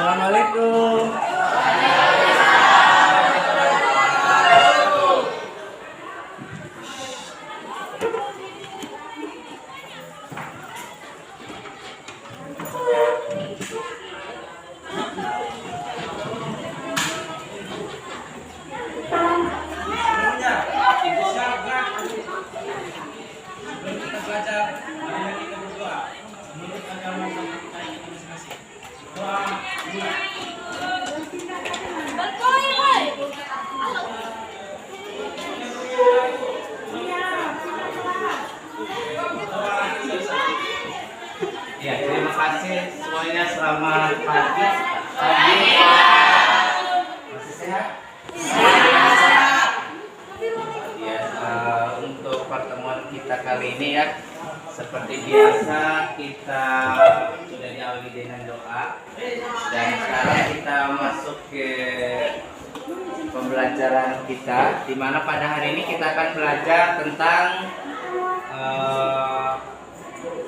Assalamualaikum. Kita belajar agama kita berdoa menurut agama kita masing-masing. Doa dua. Ya, terima kasih semuanya, selamat pagi. Masih sehat? Ya, untuk pertemuan kita kali ini ya, seperti biasa kita sudah diawali dengan doa, dan sekarang kita masuk ke pembelajaran kita, di mana pada hari ini kita akan belajar tentang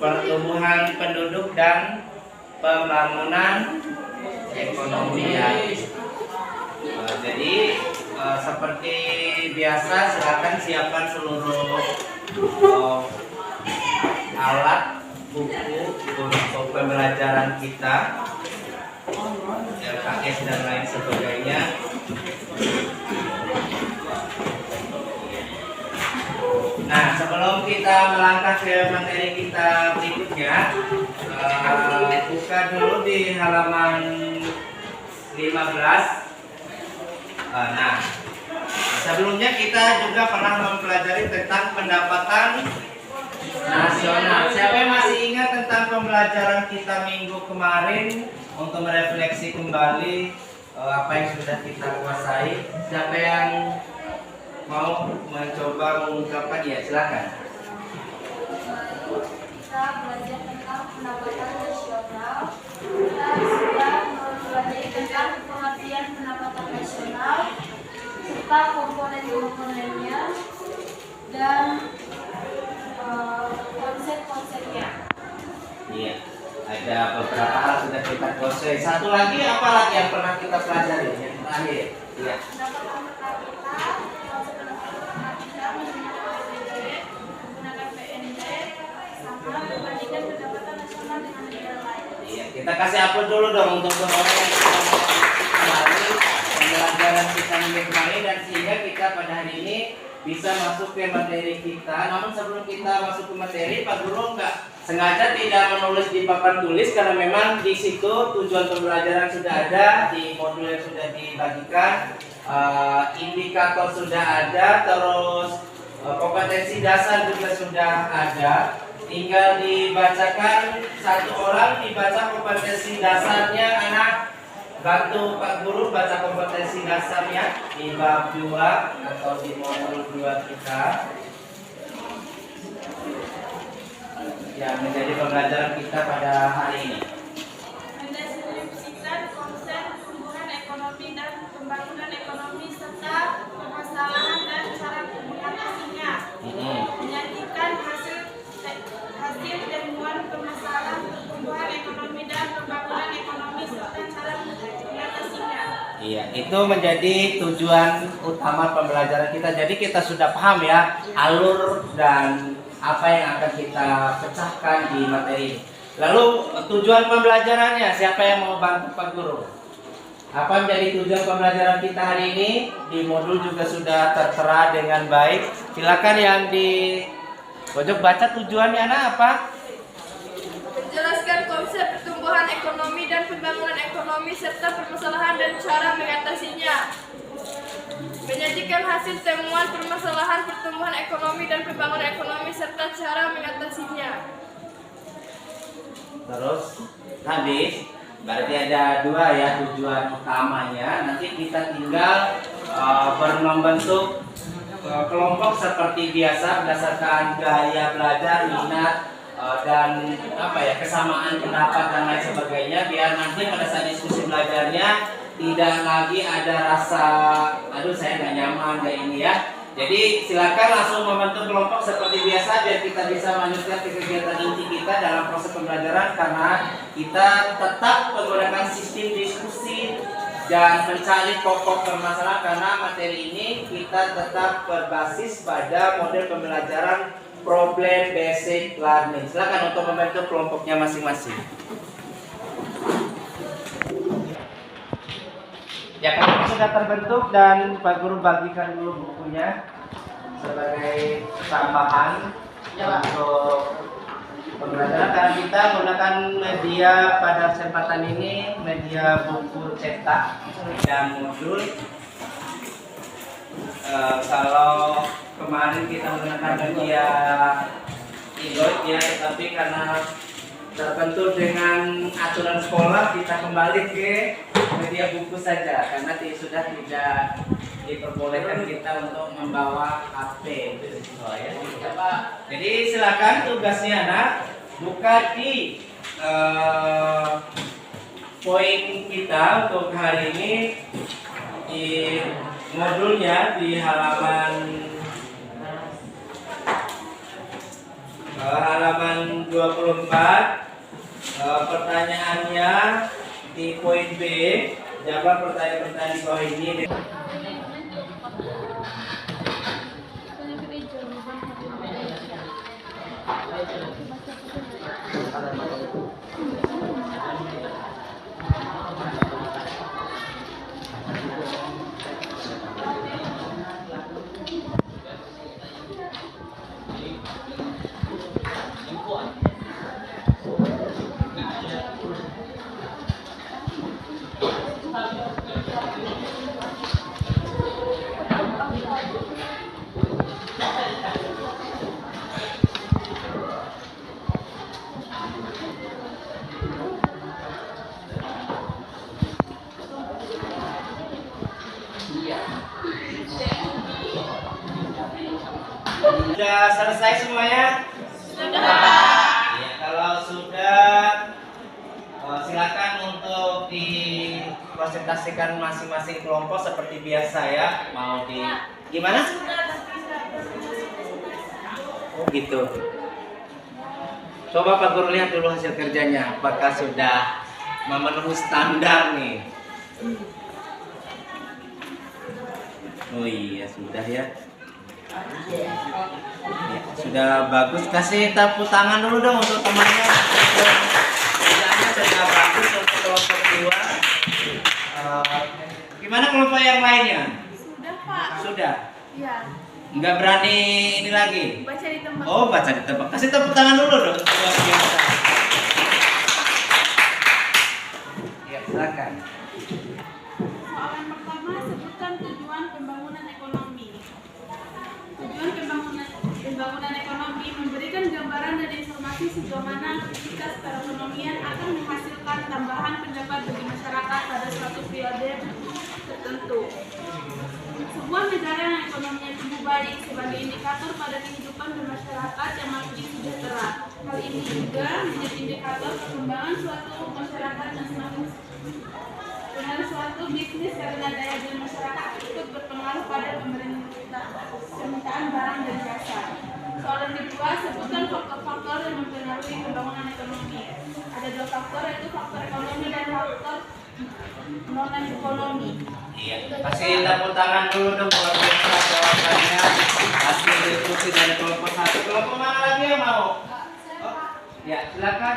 pertumbuhan penduduk dan pembangunan ekonomi ya. Jadi seperti biasa, silakan siapkan seluruh alat buku untuk pembelajaran kita, LKS dan lain sebagainya. Nah, sebelum kita melangkah ke materi kita berikutnya, buka dulu di halaman 15. Nah, sebelumnya kita juga pernah mempelajari tentang pendapatan nasional. Siapa yang masih ingat tentang pembelajaran kita minggu kemarin untuk merefleksi kembali apa yang sudah kita kuasai? Siapa yang mau mencoba mengungkapkan? Ya, silakan. Kita belajar tentang pendapatan nasional. Kita sudah mempelajari tentang pengertian pendapatan nasional serta komponen-komponennya dan konsep-konsepnya. Iya, ada beberapa hal sudah kita kuasai. Satu lagi, apa lagi yang pernah kita pelajari? Yang terakhir. Iya. Pendapatan per kapita, konsep pendapatan kita menggunakan PBB, menggunakan PNB, sama membandingkan pendapatan nasional dengan negara lain. Iya, kita kasih upload dulu dong untuk orang yang sudah kembali pembelajaran kita minggu kemarin, dan sehingga kita pada hari ini bisa masuk ke materi kita. Namun sebelum kita masuk ke materi, Pak Guru sengaja tidak menulis di papan tulis karena memang di situ tujuan pembelajaran sudah ada, di modul yang sudah dibagikan, indikator sudah ada, terus kompetensi dasar juga sudah ada. Tinggal dibacakan, satu orang dibaca kompetensi dasarnya. Anak, bantu Pak Guru baca kompetensi dasarnya di bab 2 atau di modul 2 kita yang menjadi pembelajaran kita pada hari ini. Mendeskripsikan konsep pertumbuhan ekonomi dan pembangunan ekonomi serta permasalahan dan cara mengatasinya. Menyajikan hasil temuan permasalahan pertumbuhan ekonomi dan pembangunan ekonomi serta cara mengatasinya. Iya, itu menjadi tujuan utama pembelajaran kita. Jadi kita sudah paham ya alur dan apa yang akan kita pecahkan di materi ini. Lalu tujuan pembelajarannya, siapa yang mau bantu Pak Guru? Apa menjadi tujuan pembelajaran kita hari ini? Di modul juga sudah tertera dengan baik. Silakan yang di pojok baca tujuannya apa? Menjelaskan konsep pertumbuhan ekonomi dan pembangunan ekonomi serta permasalahan dan cara mengatasinya. Menyajikan hasil temuan permasalahan pertumbuhan ekonomi dan pembangunan ekonomi serta cara mengatasinya. Terus habis, berarti ada dua ya tujuan utamanya. Nanti kita tinggal membentuk kelompok seperti biasa berdasarkan gaya belajar, minat, dan kesamaan pendapat dan lain sebagainya, biar nanti pada saat diskusi belajarnya tidak lagi ada rasa aduh saya nggak nyaman kayak ini ya. Jadi silakan langsung membentuk kelompok seperti biasa biar kita bisa melanjutkan ke kegiatan inti kita dalam proses pembelajaran, karena kita tetap menggunakan sistem diskusi dan mencari pokok permasalahan, karena materi ini kita tetap berbasis pada model pembelajaran problem basic learning. Silakan untuk membentuk kelompoknya masing-masing. Ya, kalau sudah terbentuk dan Pak Guru bagikan dulu bukunya sebagai tambahan untuk pembelajaran, karena kita menggunakan media pada kesempatan ini media buku cetak dan modul. Kalau kemarin kita menggunakan media e-book ya, tetapi karena terbentur dengan aturan sekolah kita kembali ke media buku saja, karena sudah tidak diperbolehkan kita untuk membawa HP itu ya. Jadi silakan tugasnya anak buka di poin kita untuk hari ini di modulnya di halaman 24. Pertanyaannya di poin B, jawab pertanyaan-pertanyaan di bawah ini. Sudah selesai semuanya? Sudah. Ya, kalau sudah silakan untuk dipresentasikan masing-masing kelompok seperti biasa ya. Mau di gimana? Oh gitu. Coba Pak Guru lihat dulu hasil kerjanya, apakah sudah memenuhi standar nih. Oh iya sudah ya. Ya, sudah bagus, kasih tepuk tangan dulu dong untuk temannya. Kerjanya sudah bagus untuk kelompok 2. Gimana kelompok yang lainnya? Sudah, Pak. Sudah. Iya. Nggak berani ini lagi? Baca di tempat. Oh, baca di tempat. Kasih tepuk tangan dulu dong. Luar biasa. Ya, silakan. Soal yang pertama, sebutkan tujuan pembangunan ekonomi. Tujuan pembangunan ekonomi memberikan gambaran dan informasi sejauh mana aktivitas perekonomian akan menghasilkan tambahan pendapat bagi masyarakat pada suatu periode tertentu. Sebuah negara yang ekonominya tumbuh baik sebagai indikator pada kehidupan bermasyarakat yang makin sejahtera. Hal ini juga menjadi indikator perkembangan suatu masyarakat yang semakin dengan suatu bisnis, karena daya beli masyarakat ikut berpengaruh pada permintaan barang dan jasa. Soal yang kedua, sebutkan faktor-faktor yang mempengaruhi pembangunan ekonomi. Ada 2 faktor, yaitu faktor ekonomi dan faktor non-ekonomi. Iya, kasih tepuk tangan dulu dong buat biasa jawabannya. Hasil diskusi dari kelompok 1. Kelompok mana lagi yang mau? Oh, ya, silakan.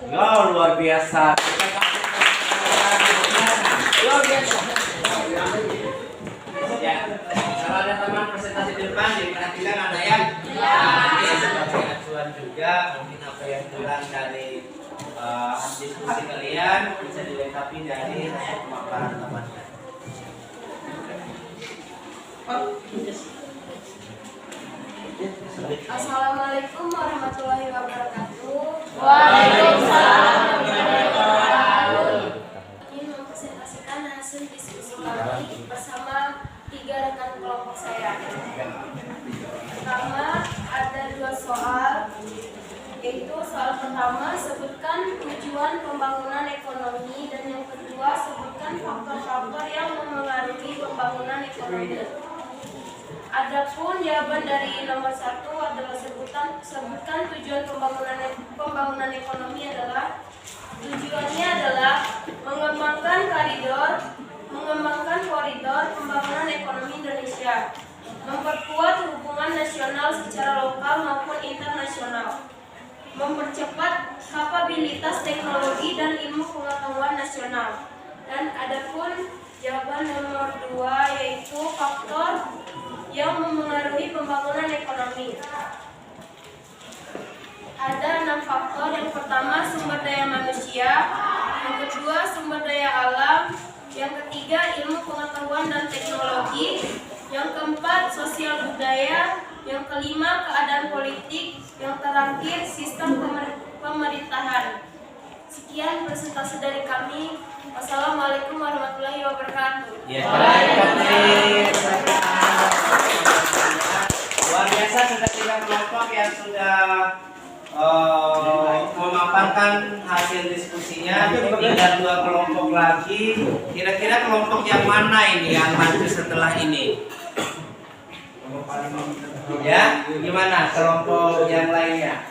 Ya, luar biasa. Luar biasa. Ya, kalau ada teman presentasi di depan, diperhatikan Anda ya. Nah, ini sebagai acuan juga, mungkin apa yang kurang dari diskusi kalian bisa dilengkapi dari hasil pemaparan temannya. Assalamualaikum warahmatullahi wabarakatuh. Waalaikumsalam. Ingin mempresentasikan hasil diskusi kami bersama 3 rekan kelompok saya. Pertama, ada 2 soal, yaitu soal pertama, sebutkan tujuan pembangunan ekonomi, dan yang kedua, sebutkan faktor-faktor yang memengaruhi pembangunan ekonomi. Adapun jawaban dari nomor 1 adalah sebutkan tujuan pembangunan ekonomi adalah tujuannya adalah mengembangkan koridor pembangunan ekonomi Indonesia, memperkuat hubungan nasional secara lokal maupun internasional, mempercepat kapabilitas teknologi dan ilmu pengetahuan nasional. Dan adapun jawaban nomor 2 yaitu faktor yang memengaruhi pembangunan ekonomi. Ada 6 faktor. Yang pertama sumber daya manusia, yang kedua sumber daya alam, yang ketiga ilmu pengetahuan dan teknologi, yang keempat sosial budaya, yang kelima keadaan politik, yang terakhir sistem pemerintahan. Sekian presentasi dari kami. Wassalamualaikum warahmatullahi wabarakatuh. Ya, baik. Luar biasa sudah 3 kelompok yang sudah memaparkan hasil diskusinya. Tinggal 2 kelompok lagi. Kira-kira kelompok yang mana ini yang maju setelah ini? Ya, gimana kelompok yang lainnya?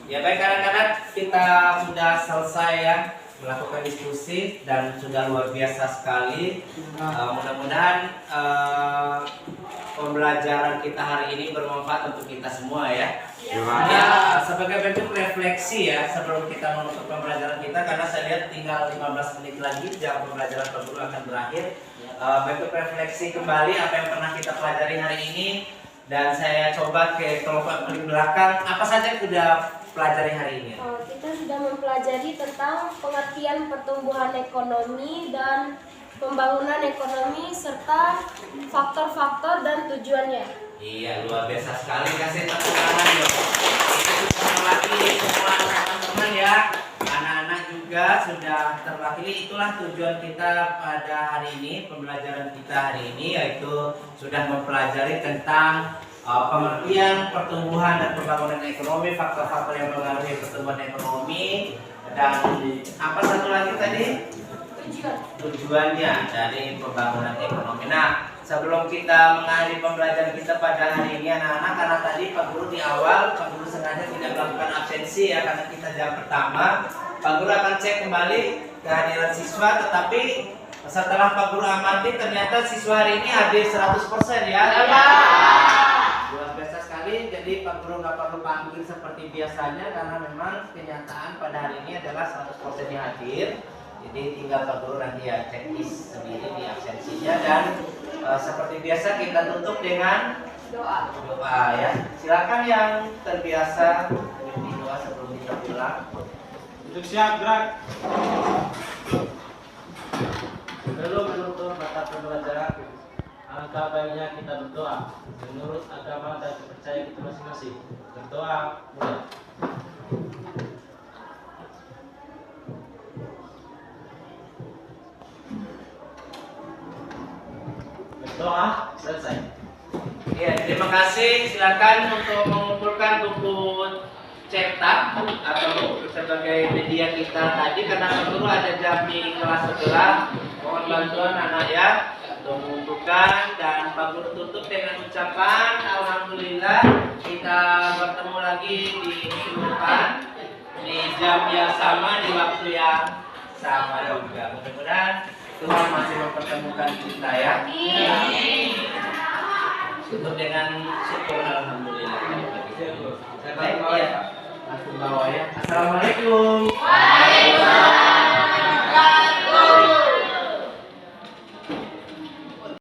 Ya baik, kadang-kadang kita sudah selesai ya melakukan diskusi dan sudah luar biasa sekali. Mudah-mudahan pembelajaran kita hari ini bermanfaat untuk kita semua ya. Ya, sebagai bentuk refleksi ya sebelum kita menutup pembelajaran kita, karena saya lihat tinggal 15 menit lagi jam pembelajaran Pak Guru akan berakhir. Bentuk refleksi kembali apa yang pernah kita pelajari hari ini, dan saya coba ke kelompok paling belakang, apa saja yang sudah pelajari hari ini? Kita sudah mempelajari tentang pengertian pertumbuhan ekonomi dan pembangunan ekonomi serta faktor-faktor dan tujuannya. Iya, luar biasa sekali, kasih tepuk tangan dong. Itu terwakili semua teman-teman ya. Anak-anak juga sudah terwakili. Itulah tujuan kita pada hari ini, pembelajaran kita hari ini, yaitu sudah mempelajari tentang pengertian pertumbuhan dan pembangunan ekonomi, faktor-faktor yang mempengaruhi pertumbuhan ekonomi, dan apa satu lagi tadi? Tujuannya dari pembangunan ekonomi. Nah, sebelum kita mengakhiri pembelajaran kita pada hari ini anak-anak, karena tadi Pak Guru di awal, Pak Guru sengaja tidak melakukan absensi ya, karena kita jam pertama. Pak Guru akan cek kembali kehadiran siswa, tetapi setelah Pak Guru amati ternyata siswa hari ini hadir 100% ya. Luar biasa sekali, jadi Pak Guru nggak perlu panggil seperti biasanya karena memang kenyataan pada hari ini adalah 100% hadir. Jadi tinggal Pak Guru nanti ya checklist sendiri di absensinya, dan seperti biasa kita tutup dengan doa ya. Silakan yang terbiasa memimpin doa sebelum kita pulang. Untuk siap gerak. Sebelum menutup mata pembelajaran, alangkah baiknya kita berdoa menurut agama dan kepercayaan kita masing-masing. Berdoa mulai. Berdoa selesai. Ya, terima kasih. Silakan untuk mengumpulkan buku cetak atau sebagai media kita tadi, karena Pak Guru ada jam di kelas sebelah. Mohon bantuan anak ya untuk mengumpulkan, dan Pak Guru tutup dengan ucapan alhamdulillah. Kita bertemu lagi di minggu depan di jam yang sama, di waktu yang sama juga. Mudah-mudahan Tuhan masih mempertemukan kita ya. Tutup dengan syukur alhamdulillah. Baik ya, langsung bawa ya. Assalamualaikum.